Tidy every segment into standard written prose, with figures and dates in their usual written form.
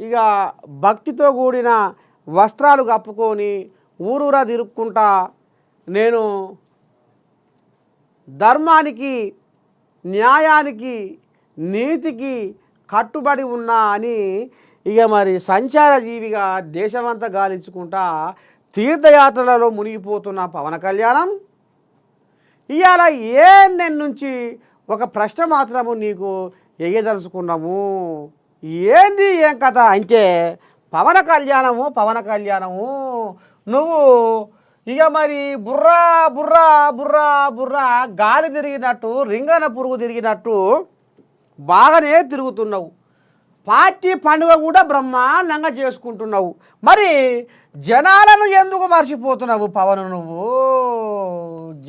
ఇక భక్తితో కూడిన వస్త్రాలు కప్పుకొని ఊరూరా తిరుక్కుంటా నేను ధర్మానికి, న్యాయానికి, నీతికి కట్టుబడి ఉన్నా అని ఇక మరి సంచార జీవిగా దేశమంతా గాలించుకుంటా తీర్థయాత్రలలో మునిగిపోతున్న పవన్ కళ్యాణం ఇవాళ నేను నుంచి ఒక ప్రశ్న మాత్రము నీకు ఎయ్యదలుచుకున్నాము. ఏంది ఏం కథ అంటే పవన్ కళ్యాణము నువ్వు ఇక మరి బుర్రా బుర్రా బుర్రా బుర్రా గాలి తిరిగినట్టు రింగన పురుగు తిరిగినట్టు బాగానే తిరుగుతున్నావు. పార్టీ పండుగ కూడా బ్రహ్మాండంగా చేసుకుంటున్నావు. మరి జనాలను ఎందుకు మర్చిపోతున్నావు పవన్? నువ్వు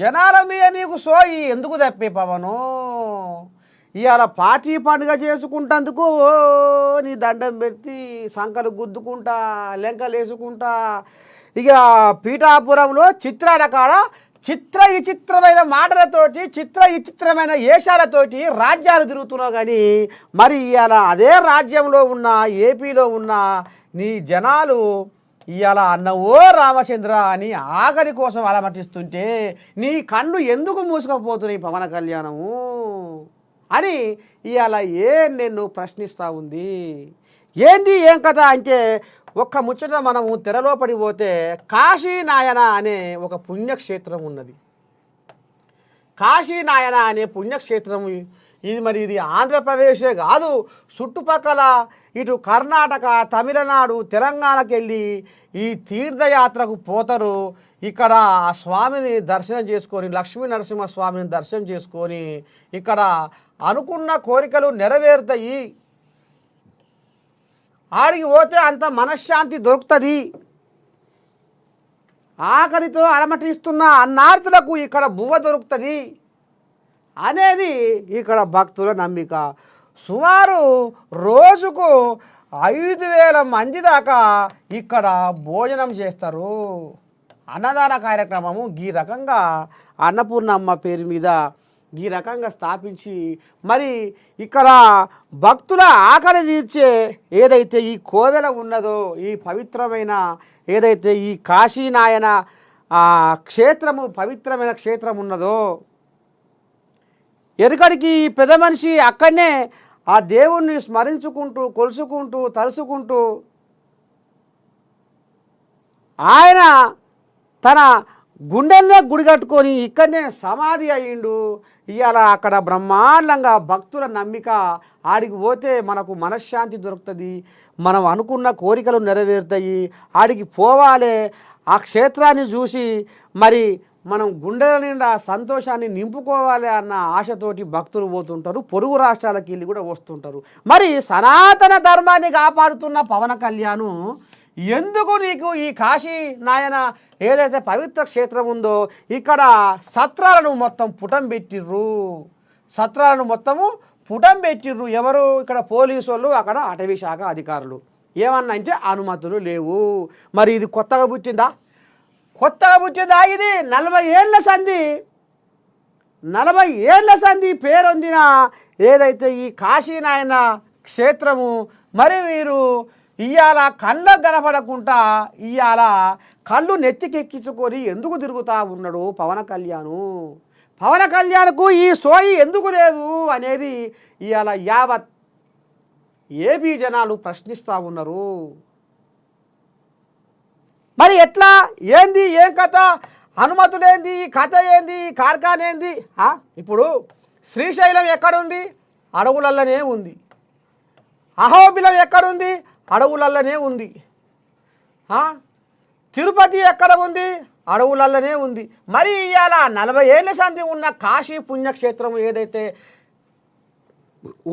జనాల మీద నీకు సోయి ఎందుకు తప్పే పవను? ఇవాళ పార్టీ పండుగ చేసుకుంటందుకు నీ దండం పెట్టి సంకలు గుద్దుకుంటా లెంకలు వేసుకుంటా ఇక పీఠాపురంలో చిత్రాల కాడ విచిత్రమైన మాటలతోటి విచిత్రమైన వేషాలతోటి రాజ్యాలు తిరుగుతున్నావు. కానీ మరి ఇవాళ అదే రాజ్యంలో ఉన్న ఏపీలో ఉన్న నీ జనాలు ఇవాళ అన్నవో రామచంద్ర అని ఆఖరి కోసం అలమటిస్తుంటే నీ కళ్ళు ఎందుకు మూసుకుపోతున్నాయి పవన్ కళ్యాణము అని ఇవాళ నిన్ను ప్రశ్నిస్తూ ఉంది. ఏంది ఏం కథ అంటే ఒక్క ముచ్చట మనము తెరలో పడిపోతే కాశీనాయన అనే ఒక పుణ్యక్షేత్రం ఉన్నది. కాశీనాయన అనే పుణ్యక్షేత్రం ఇది ఆంధ్రప్రదేశే కాదు, చుట్టుపక్కల ఇటు కర్ణాటక, తమిళనాడు, తెలంగాణకి వెళ్ళి ఈ తీర్థయాత్రకు పోతారు. ఇక్కడ ఆ స్వామిని దర్శనం చేసుకొని, లక్ష్మీ నరసింహస్వామిని దర్శనం చేసుకొని ఇక్కడ అనుకున్న కోరికలు నెరవేరుతాయి. ఆడికి పోతే అంత మనశ్శాంతి దొరుకుతుంది. ఆఖరితో అలమటిస్తున్న అన్నార్థులకు ఇక్కడ బువ్వ దొరుకుతుంది అనేది ఇక్కడ భక్తుల నమ్మిక. సుమారు రోజుకు 5,000 మంది దాకా ఇక్కడ భోజనం చేస్తారు. అన్నదాన కార్యక్రమము ఈ రకంగా అన్నపూర్ణమ్మ పేరు మీద ఈ రకంగా స్థాపించి మరి ఇక్కడ భక్తుల ఆకలి తీర్చే ఏదైతే ఈ కోవెల ఉన్నదో, ఈ పవిత్రమైన ఏదైతే ఈ కాశీనాయన క్షేత్రము పవిత్రమైన క్షేత్రం ఉన్నదో, ఎరుకడికి ఈ పెద్ద మనిషి అక్కడనే ఆ దేవుణ్ణి స్మరించుకుంటూ కొలుసుకుంటూ తలుసుకుంటూ ఆయన తన గుండెల్నే గుడి కట్టుకొని ఇక్కడనే సమాధి అయ్యిండు. ఇవాళ అక్కడ బ్రహ్మాండంగా భక్తుల నమ్మిక, ఆడికి పోతే మనకు మనశ్శాంతి దొరుకుతుంది, మనం అనుకున్న కోరికలు నెరవేరుతాయి, ఆడికి పోవాలి, ఆ క్షేత్రాన్ని చూసి మరి మనం గుండెల నిండా సంతోషాన్ని నింపుకోవాలి అన్న ఆశతోటి భక్తులు పోతుంటారు. పొరుగు రాష్ట్రాలకి వెళ్ళి కూడా వస్తుంటారు. మరి సనాతన ధర్మాన్ని కాపాడుతున్న పవన్ కళ్యాణ్ ఎందుకు నీకు ఈ కాశీ నాయన ఏదైతే పవిత్ర క్షేత్రం ఉందో ఇక్కడ సత్రాలను మొత్తం పుటం పెట్టిర్రు. ఎవరు? ఇక్కడ పోలీసు వాళ్ళు, అక్కడ అటవీ శాఖ అధికారులు. ఏమన్నా అంటే అనుమతులు లేవు. మరి ఇది కొత్తగా పుట్టిందా? ఇది 40 ఏళ్ల సంధి పేరొందిన ఏదైతే ఈ కాశీనాయన క్షేత్రము మరి మీరు ఇవాళ కళ్ళకు కనపడకుండా ఇవాళ కళ్ళు నెత్తికెక్కించుకొని ఎందుకు తిరుగుతూ ఉన్నాడు పవన్ కళ్యాణ్కు ఈ సోయి ఎందుకు లేదు అనేది ఇవాళ యావత్ ఏపీ జనాలు ప్రశ్నిస్తూ ఉన్నారు. మరి ఎట్లా? ఏంది ఏం కథ? అనుమతులేంది? కథ ఏంది? కార్ఖానేంది? ఇప్పుడు శ్రీశైలం ఎక్కడుంది? అడవులల్లనే ఉంది. అహోబిలం ఎక్కడుంది? అడవులల్లనే ఉంది. తిరుపతి ఎక్కడ ఉంది? అడవులల్లనే ఉంది. మరి ఇవాళ 40 ఏళ్ల సంధి ఉన్న కాశీ పుణ్యక్షేత్రం ఏదైతే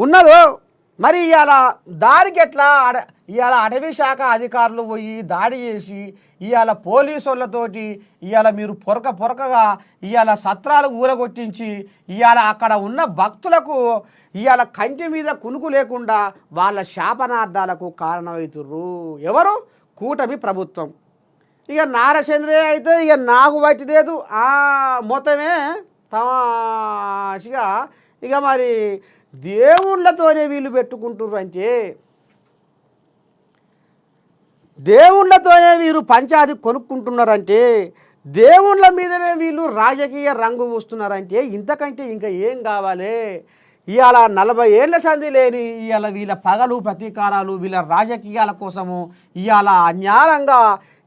ఉన్నదో మరి ఇవాళ దానికి ఎట్లా? ఇవాళ అటవీ శాఖ అధికారులు పోయి దాడి చేసి ఇవాళ పోలీసు వాళ్ళతోటి ఇవాళ మీరు పొరకగా ఇవాళ సత్రాలు ఊరగొట్టించి ఇవాళ అక్కడ ఉన్న భక్తులకు ఇవాళ కంటి మీద కునుకు లేకుండా వాళ్ళ శాపనార్థాలకు కారణమవుతుర్రు. ఎవరు? కూటమి ప్రభుత్వం. ఇక నారచంద్రే అయితే ఇక నాకు పట్టిలేదు మొత్తమే తమాషగా ఇక మరి దేవుళ్ళతోనే వీళ్ళు పెట్టుకుంటుర్రు. అంటే దేవుళ్ళతోనే వీరు పంచాది కొనుక్కుంటున్నారంటే, దేవుళ్ళ మీదనే వీళ్ళు రాజకీయ రంగు పూస్తున్నారంటే ఇంతకంటే ఇంకా ఏం కావాలి? ఇవాళ 40 ఏళ్ల సంధి లేని ఇవాళ వీళ్ళ పగలు ప్రతీకారాలు వీళ్ళ రాజకీయాల కోసము ఇవాళ అన్యాయంగా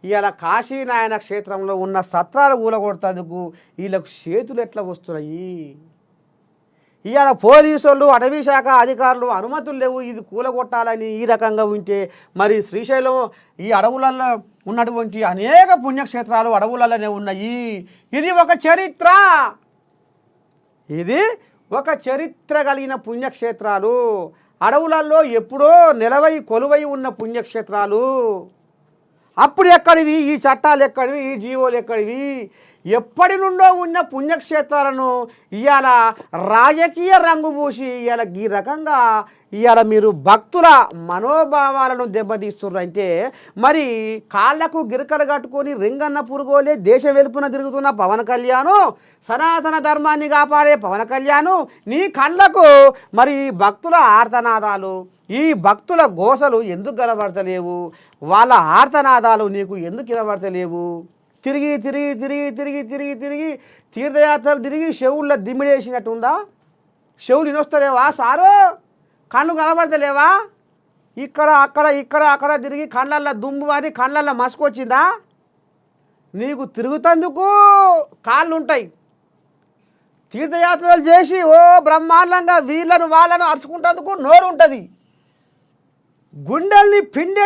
ఇవాళ కాశీనాయన క్షేత్రంలో ఉన్న సత్రాలు కూలగొడతందుకు వీళ్ళకు చేతులు ఎట్లా వస్తున్నాయి? ఇవాళ పోలీసు వాళ్ళు అటవీ శాఖ అధికారులు అనుమతులు లేవు ఇది కూలగొట్టాలని ఈ రకంగా ఉంటే మరి శ్రీశైలం ఈ అడవులలో ఉన్నటువంటి అనేక పుణ్యక్షేత్రాలు అడవులలోనే ఉన్నాయి. ఇది ఒక చరిత్ర, ఇది ఒక చరిత్ర కలిగిన పుణ్యక్షేత్రాలు. అడవులలో ఎప్పుడో నిలవై కొలువై ఉన్న పుణ్యక్షేత్రాలు. అప్పుడు ఎక్కడివి ఈ చట్టాలు, ఎక్కడివి ఈ జీవోలు, ఎక్కడివి? ఎప్పటి నుండో ఉన్న పుణ్యక్షేత్రాలను ఇవాళ రాజకీయ రంగు పూసి ఇవాళ ఈ రకంగా ఇవాళ మీరు భక్తుల మనోభావాలను దెబ్బతీస్తున్నారంటే మరి కాళ్లకు గిరకలు కట్టుకొని రింగన్న పురుగోలే దేశ వెలుపున తిరుగుతున్న పవన్ కళ్యాణ్, సనాతన ధర్మాన్ని కాపాడే పవన్ కళ్యాణ్, నీ కళ్ళకు మరి భక్తుల ఆర్తనాదాలు, ఈ భక్తుల గోసలు ఎందుకు కనబడతలేవు? వాళ్ళ ఆర్తనాదాలు నీకు ఎందుకు వినబడతలేవు? తిరిగి తిరిగి తిరిగి తిరిగి తిరిగి తిరిగి తీర్థయాత్రలు తిరిగి చెవుల్లో దిమ్మిడేసినట్టుందా? చెవులు వినొస్తలేవా సారు? కళ్ళు కనబడతలేవా? ఇక్కడ అక్కడ ఇక్కడ అక్కడ తిరిగి కళ్ళల్లో దుమ్ము అని కళ్ళల్లో మసుకొచ్చిందా? నీకు తిరుగుతందుకు కాళ్ళు ఉంటాయి, తీర్థయాత్రలు చేసి ఓ బ్రహ్మాండంగా వీళ్ళను వాళ్ళను అరుచుకుంటందుకు నోరు ఉంటుంది. గుండెల్ని పిండే